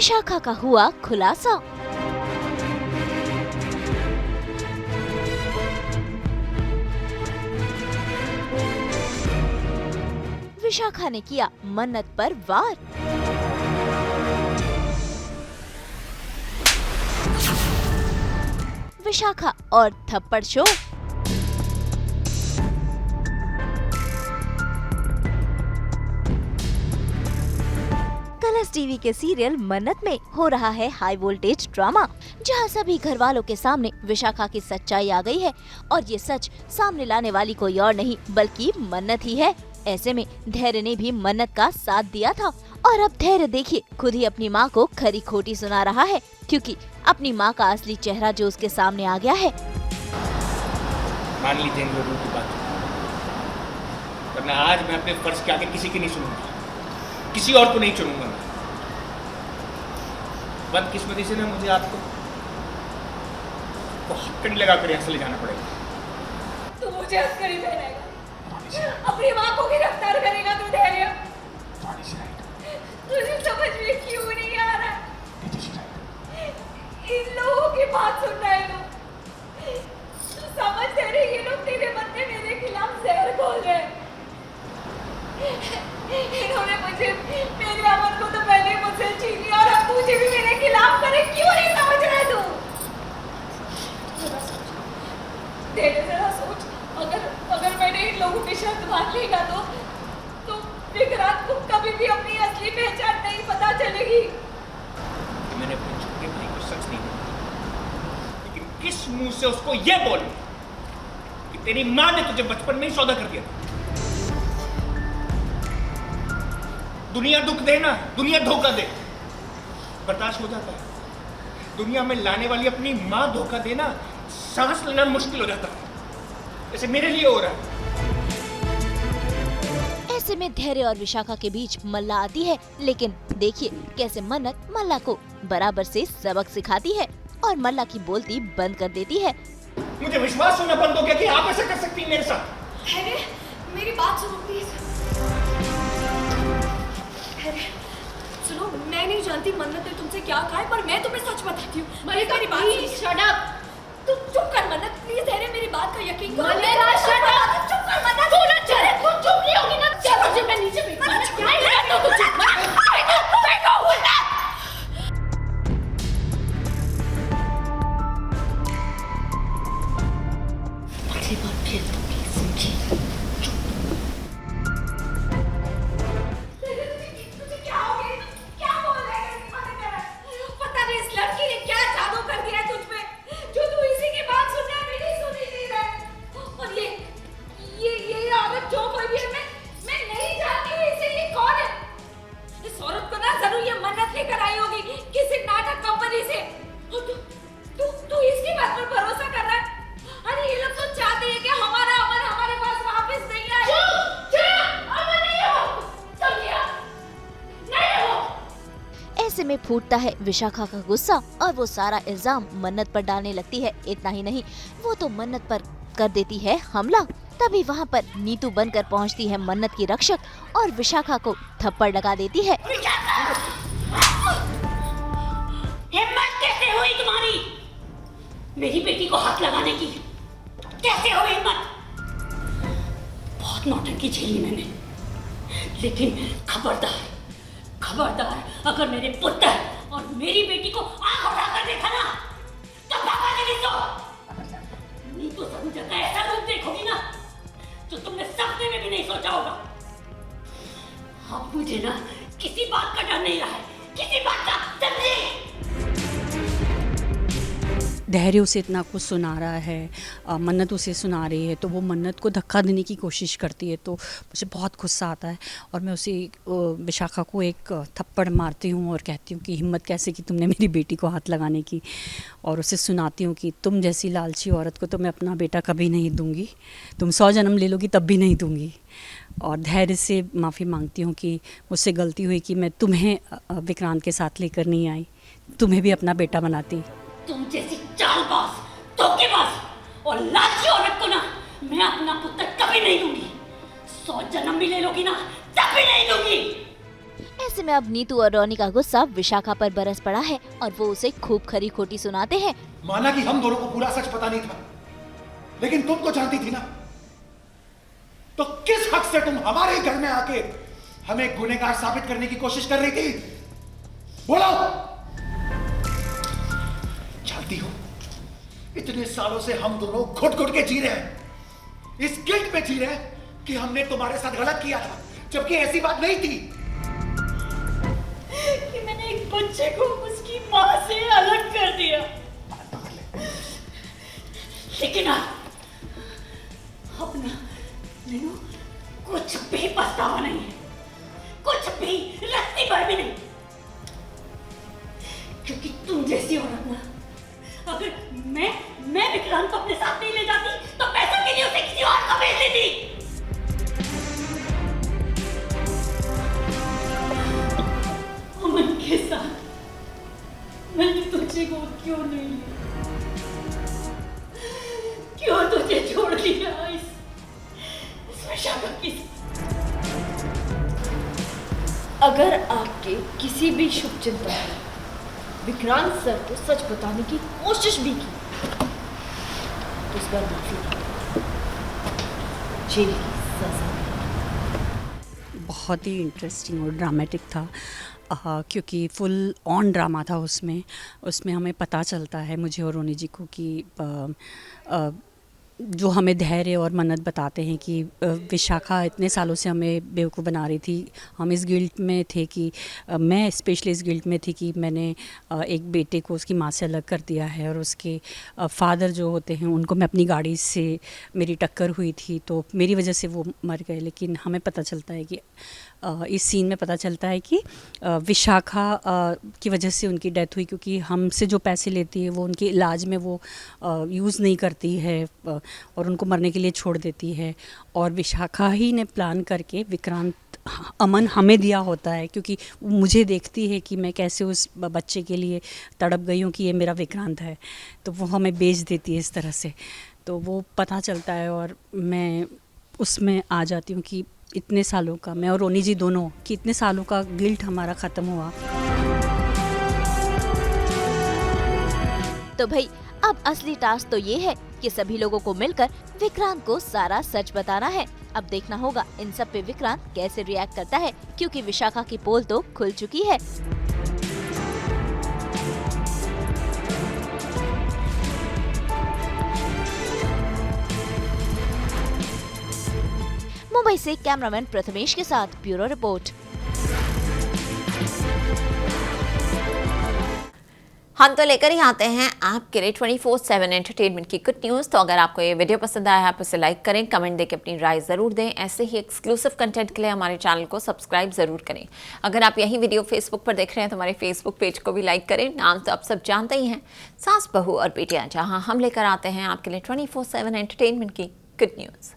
विशाखा का हुआ खुलासा। विशाखा ने किया मन्नत पर वार। विशाखा और थप्पड़ शो। कलर्स टीवी के सीरियल मन्नत में हो रहा है हाई वोल्टेज ड्रामा, जहां सभी घर वालों के सामने विशाखा की सच्चाई आ गई है और ये सच सामने लाने वाली कोई और नहीं बल्कि मन्नत ही है। ऐसे में धैर्य ने भी मन्नत का साथ दिया था और अब धैर्य देखिए खुद ही अपनी माँ को खरी खोटी सुना रहा है, क्योंकि अपनी माँ का असली चेहरा जो उसके सामने आ गया है। मान लीजिए इन लोगों की बात, वरना आज मैं अपने फर्ज के आगे किसी की नहीं सुनूंगा, किसी और को नहीं चुनूंगा। मैं बदकिस्मती से ना मुझे आपको हथकड़ी लगाकर यहाँ से ले जाना पड़ेगा। तू मुझे हथकड़ी पहनाएगा, अपनी माँ को गिरफ्तार करेगा तू धैर्य? तुझे समझ में क्यों नहीं आ रहा? इन लोगों की बात सुन रहे हो, तू समझ दे रही, ये लोग तेरे मन में मेरे खिलाफ जहर घोल रहे हैं। इन्होंने मुझे, मेरे अमन को तो पहले मुझसे छीन लिया और अब मुझे भी मेरे खिलाफ करे। क्यों नहीं समझ रहे तू? धैर्य जरा सोच, अगर मैंने इन लोगों की शर्त मान ली ना तो विक्रांत को कभी भी अपनी असली पहचान नहीं पता चलेगी। मैंने अपने छोटे भाई को सच नहीं बोला, लेकिन किस मुंह से उसको ये बोलूं कि तेरी माँ ने तुझे बचपन में ही सौदा कर दिया। दुनिया दुख देना, दुनिया धोखा दे, बर्दाश्त हो जाता है। दुनिया में लाने वाली अपनी माँ धोखा देना, सांस लेना मुश्किल हो जाता है। ऐसे मेरे लिए हो रहा है। ऐसे में धैर्य और विशाखा के बीच मल्ला आती है, लेकिन देखिए कैसे मन्नत मल्ला को बराबर से सबक सिखाती है और मल्ला की बोलती बंद कर देती है। मुझे विश्वास होना बंद हो गया कि आप ऐसा कर सकती हैं मेरे साथ। धैर्य, मेरी बात सुनो प्लीज। धैर्य, सुनो, मैं नहीं जानती मन्नत ने तुमसे क्या कहा है, पर मैं तुम्हें सच बताती हूँ। मेरी बात शट अप। तू चुप कर मन्नत, प्लीज धैर्य मेरी बात का यकीन करो। शट अप, चुप कर मन्नत। तू ना चले, तू चुप नहीं होगी ना। चलो जी, मैं नीचे बैठ। मन्नत क्या है तो तू चुप बैठो उल्टा। अगली बार फिर तुम प्लीज समझी। तुझे क्या हो गया? क्या बोल रहा है? पता नहीं इस लड़की ने क्या जादू कर दिया है तुझ पे, जो तू इसी की बात सुनने में नहीं सुनी नहीं रहा। और ये औरत जो कोई भी है, मैं नहीं जानती हूँ इसे, ये कौन है? इस औरत को ना जरूर ये मन्नत लेकर आई होगी किसी नाटक कंपनी से। और तू इसकी बात पर भरोसा कर रहा है? अरे ये लोग तो चाहते हैं कि हमारा अमन हमारे पास वापस नहीं आए। अमन नहीं हो, समझिया? नहीं हो। ऐसे में फूटता है विशाखा का गुस्सा और वो सारा इल्जाम मन्नत पर डालने लगती है। इतना ही नहीं, वो तो मन्नत पर कर देती है हमला। तभी वहाँ पर नीतू बनकर पहुँचती है मन्नत की रक्षक और विशाखा को थप्पड़ लगा देती है। हिम्मत कैसे हुई तुम्हारी मेरी बेटी को हाथ लगाने की? कैसे हुई हिम्मत? बहुत नौटंकी झेली मैंने, लेकिन खबरदार अगर मेरे पुत्र और मेरी बेटी को आंख उठाकर देखा ना तो पापा ने नीतू सब जगह ऐसा रूप देखोगी ना जो तुमने सपने में भी नहीं सोचा होगा। अब मुझे ना किसी बात का डर नहीं रहा है, किसी बात का, समझे? धैर्य उसे इतना कुछ सुना रहा है, मन्नत उसे सुना रही है, तो वो मन्नत को धक्का देने की कोशिश करती है। तो मुझे बहुत गुस्सा आता है और मैं उसे विशाखा को एक थप्पड़ मारती हूँ और कहती हूँ कि हिम्मत कैसे की तुमने मेरी बेटी को हाथ लगाने की। और उसे सुनाती हूँ कि तुम जैसी लालची औरत को तो मैं अपना बेटा कभी नहीं दूँगी, तुम 100 जन्म ले लोगी तब भी नहीं दूँगी। और धैर्य से माफ़ी मांगती हूँ कि मुझसे गलती हुई कि मैं तुम्हें विक्रांत के साथ लेकर नहीं आई, तुम्हें भी अपना बेटा बनाती। तुम जैसी चालबाज, धोखेबाज और लालची औरत को ना मैं अपना पुत्र कभी नहीं दूंगी। 100 जन्म भी ले लोगी ना तब भी नहीं दूंगी। ऐसे में अब नीतू और रोनी का गुस्सा विशाखा पर बरस पड़ा है और वो उसे खूब खरी खोटी सुनाते हैं। माना कि हम दोनों को पूरा सच पता नहीं था, लेकिन तुम तो जानती थी ना, तो किस हक से तुम हमारे घर में आके हमें गुनहगार साबित करने की कोशिश कर रही थी? बोलो। जानती हो, इतने सालों से हम दोनों घुट घुट के जी रहे हैं, इस गिल्ट में जी रहे हैं कि हमने तुम्हारे साथ गलत किया था, जबकि ऐसी बात नहीं थी। कि मैंने एक बच्चे को उसकी माँ से अलग कर दिया, लेकिन अब ना मीनू कुछ भी पछतावा नहीं है, कुछ भी, रत्ती भर भी नहीं, क्योंकि तुम जैसी औरत ना, अगर मैं विक्रांत को अपने साथ नहीं ले जाती तो पैसों के लिए उसे किसी और को भेज देती। अमन के साथ मैंने तुझे को क्यों नहीं लिया? क्यों तुझे छोड़ दिया इस विशाखा की? अगर आपके किसी भी शुभ चिंतन ने विक्रांत सर को सच बताने की कोशिश भी की तो इस बार माफी नहीं, जेल की सजा। बहुत ही इंटरेस्टिंग और ड्रामेटिक था, क्योंकि फुल ऑन ड्रामा था उसमें हमें पता चलता है, मुझे और रोनी जी को, कि जो हमें धैर्य और मन्नत बताते हैं कि विशाखा इतने सालों से हमें बेवकूफ़ बना रही थी। हम इस गिल्ट में थे कि मैं स्पेशली इस गिल्ट में थी कि मैंने एक बेटे को उसकी माँ से अलग कर दिया है, और उसके फादर जो होते हैं उनको मैं अपनी गाड़ी से मेरी टक्कर हुई थी तो मेरी वजह से वो मर गए। लेकिन हमें पता चलता है कि इस सीन में पता चलता है कि विशाखा की वजह से उनकी डेथ हुई, क्योंकि हमसे जो पैसे लेती है वो उनके इलाज में वो यूज़ नहीं करती है और उनको मरने के लिए छोड़ देती है। और विशाखा ही ने प्लान करके विक्रांत अमन हमें दिया होता है, क्योंकि मुझे देखती है कि मैं कैसे उस बच्चे के लिए तड़प गई हूँ कि ये मेरा विक्रांत है, तो वो हमें बेच देती है इस तरह से। तो वो पता चलता है और मैं उसमें आ जाती हूँ कि इतने सालों का, मैं और रोनी जी दोनों, कि इतने सालों का गिल्ट हमारा ख़त्म हुआ। तो भाई अब असली टास्क तो ये है कि सभी लोगों को मिलकर विक्रांत को सारा सच बताना है। अब देखना होगा इन सब पे विक्रांत कैसे रिएक्ट करता है, क्योंकि विशाखा की पोल तो खुल चुकी है। मुंबई से कैमरामैन प्रथमेश के साथ ब्यूरो रिपोर्ट। हम तो लेकर ही आते हैं आपके लिए 24/7 एंटरटेनमेंट की गुड न्यूज़। तो अगर आपको ये वीडियो पसंद आया है आप इसे लाइक करें, कमेंट देके अपनी राय ज़रूर दें। ऐसे ही एक्सक्लूसिव कंटेंट के लिए हमारे चैनल को सब्सक्राइब ज़रूर करें। अगर आप यही वीडियो फेसबुक पर देख रहे हैं तो हमारे फेसबुक पेज को भी लाइक करें। नाम तो आप सब जानते ही हैं, सास बहू और बेटियाँ, जहाँ हम लेकर आते हैं आपके लिए 24/7 एंटरटेनमेंट की गुड न्यूज़।